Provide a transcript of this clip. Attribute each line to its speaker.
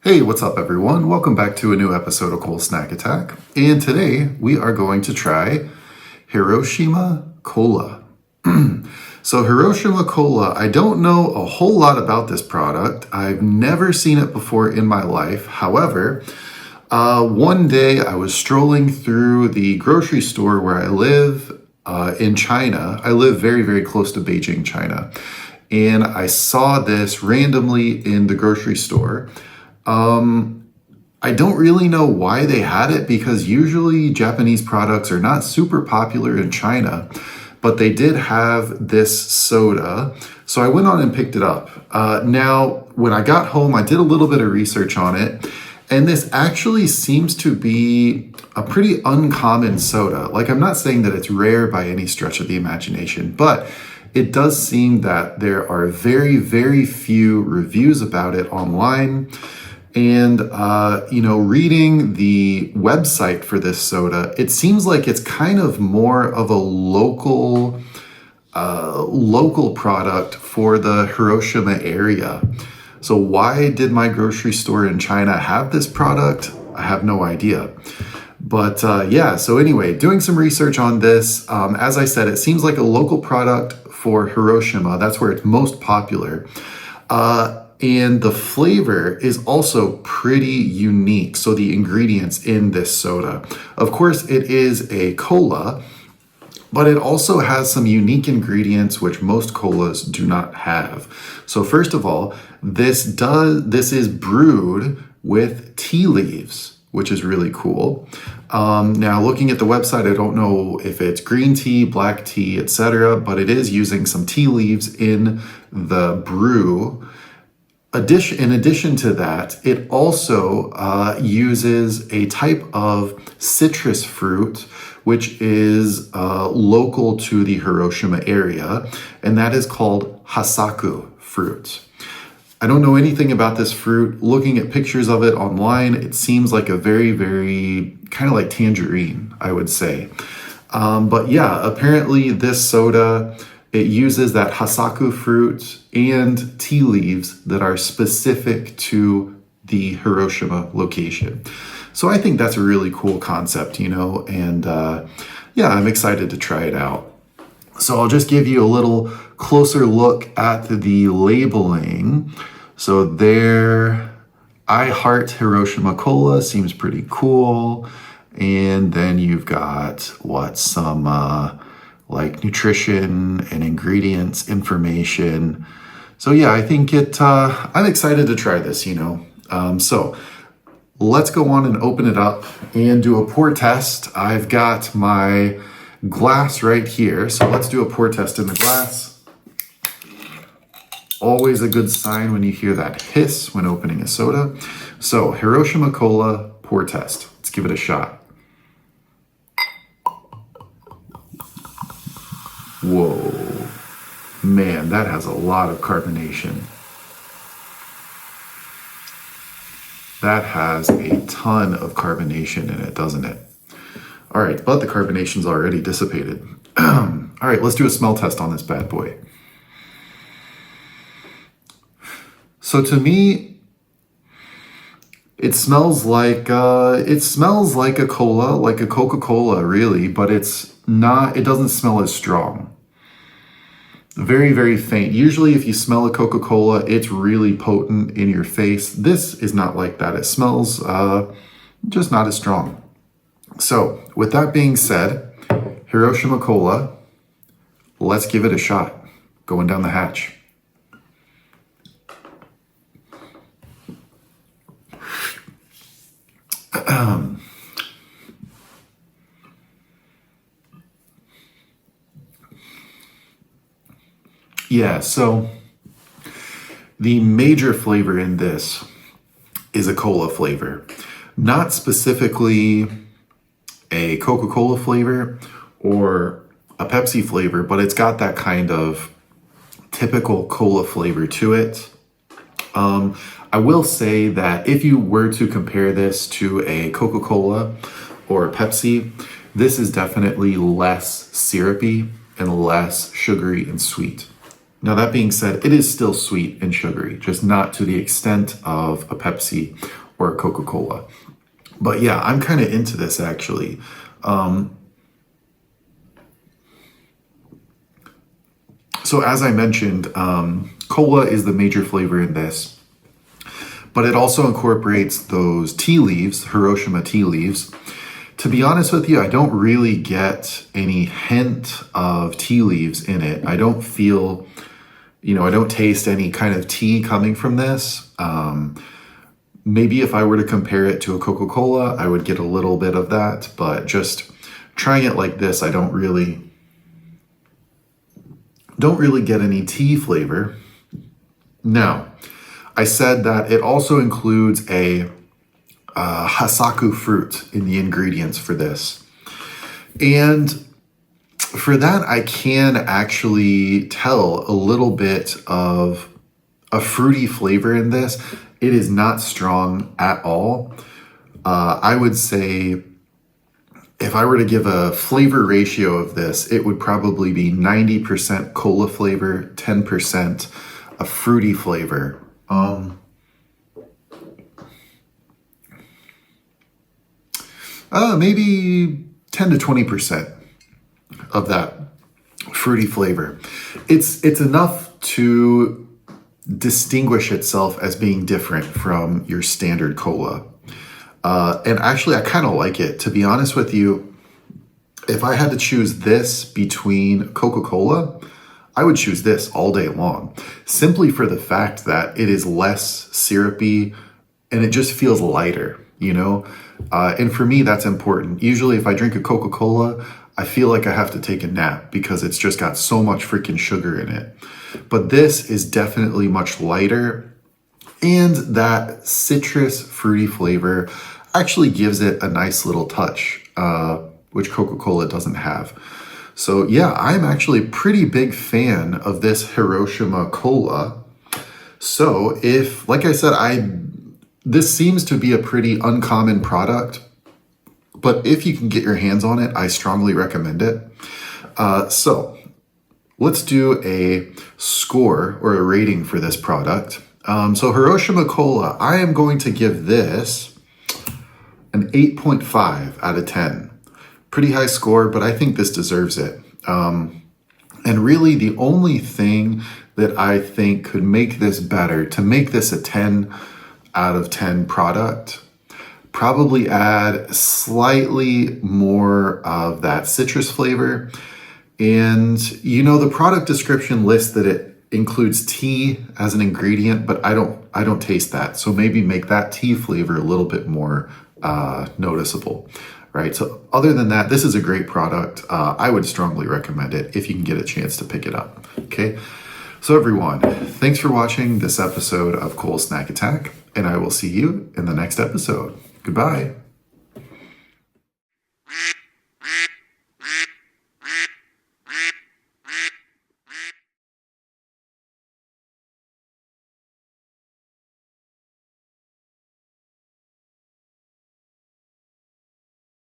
Speaker 1: Hey, what's up everyone? Welcome back to a new episode of Cool Snack Attack. And today we are going to try Hiroshima Cola. So Hiroshima Cola, I don't know a whole lot about this product. I've never seen it before in my life. However, one day I was strolling through the grocery store where I live in China. I live very, very close to Beijing, China. And I saw this randomly in the grocery store. I don't really know why they had it because usually Japanese products are not super popular in China, but they did have this soda. So I went on and picked it up. Now, when I got home, I did a little bit of research on it, and this actually seems to be a pretty uncommon soda. Like, I'm not saying that it's rare by any stretch of the imagination, but it does seem that there are very, very few reviews about it online. And, reading the website for this soda, it seems like it's kind of more of a local product for the Hiroshima area. So why did my grocery store in China have this product? I have no idea. But so anyway, doing some research on this, as I said, it seems like a local product for Hiroshima. That's where it's most popular. And the flavor is also pretty unique. So the ingredients in this soda, of course, it is a cola, but it also has some unique ingredients which most colas do not have. So first of all, this is brewed with tea leaves, which is really cool. Now looking at the website, I don't know if it's green tea, black tea, etc., but it is using some tea leaves in the brew. In addition to that, it also uses a type of citrus fruit, which is local to the Hiroshima area, and that is called hasaku fruit. I don't know anything about this fruit. Looking at pictures of it online, it seems like a very, very kind of like tangerine, I would say. But yeah, apparently this soda, it uses that hasaku fruit and tea leaves that are specific to the Hiroshima location. So I think that's a really cool concept, and I'm excited to try it out. So I'll just give you a little closer look at the labeling. So there, I Heart Hiroshima Cola seems pretty cool. And then you've got some like nutrition and ingredients information. So yeah, I think I'm excited to try this, So let's go on and open it up and do a pour test. I've got my glass right here. So let's do a pour test in the glass. Always a good sign when you hear that hiss when opening a soda. So Hiroshima Cola pour test. Let's give it a shot. Whoa, man, that has a lot of carbonation. That has a ton of carbonation in it, doesn't it? All right, but the carbonation's already dissipated. All right, let's do a smell test on this bad boy. So to me, it smells like a cola, like a Coca-Cola, really, but it doesn't smell as strong. Very, very faint. Usually if you smell a Coca-Cola, it's really potent in your face. This is not like that. It smells just not as strong. So with that being said, Hiroshima Cola, let's give it a shot. Going down the hatch. Yeah, so the major flavor in this is a cola flavor. Not specifically a Coca-Cola flavor or a Pepsi flavor, but it's got that kind of typical cola flavor to it. I will say that if you were to compare this to a Coca-Cola or a Pepsi, this is definitely less syrupy and less sugary and sweet. Now, that being said, it is still sweet and sugary, just not to the extent of a Pepsi or a Coca-Cola. But yeah, I'm kind of into this actually. So as I mentioned, cola is the major flavor in this, but it also incorporates those tea leaves, Hiroshima tea leaves. To be honest with you, I don't really get any hint of tea leaves in it. I don't feel, I don't taste any kind of tea coming from this. Maybe if I were to compare it to a Coca-Cola, I would get a little bit of that, but just trying it like this, I don't really get any tea flavor. Now, I said that it also includes a hasaku fruit in the ingredients for this. And for that, I can actually tell a little bit of a fruity flavor in this. It is not strong at all. I would say if I were to give a flavor ratio of this, it would probably be 90% cola flavor, 10% a fruity flavor. Maybe 10 to 20% of that fruity flavor. It's enough to distinguish itself as being different from your standard cola. And actually, I kind of like it. To be honest with you, if I had to choose this between Coca-Cola, I would choose this all day long, simply for the fact that it is less syrupy and it just feels lighter, And for me, that's important. Usually if I drink a Coca-Cola, I feel like I have to take a nap because it's just got so much freaking sugar in it. But this is definitely much lighter, and that citrus fruity flavor actually gives it a nice little touch, which Coca-Cola doesn't have. So yeah, I'm actually a pretty big fan of this Hiroshima Cola. So if, like I said, this seems to be a pretty uncommon product, but if you can get your hands on it, I strongly recommend it. So let's do a score or a rating for this product. So Hiroshima Cola, I am going to give this an 8.5 out of 10. Pretty high score, but I think this deserves it. And really the only thing that I think could make this better, to make this a 10 out of 10 product, probably add slightly more of that citrus flavor. And the product description lists that it includes tea as an ingredient, but I don't taste that. So maybe make that tea flavor a little bit more noticeable, right? So other than that, this is a great product. I would strongly recommend it if you can get a chance to pick it up, okay? So everyone, thanks for watching this episode of Cole Snack Attack, and I will see you in the next episode. Goodbye.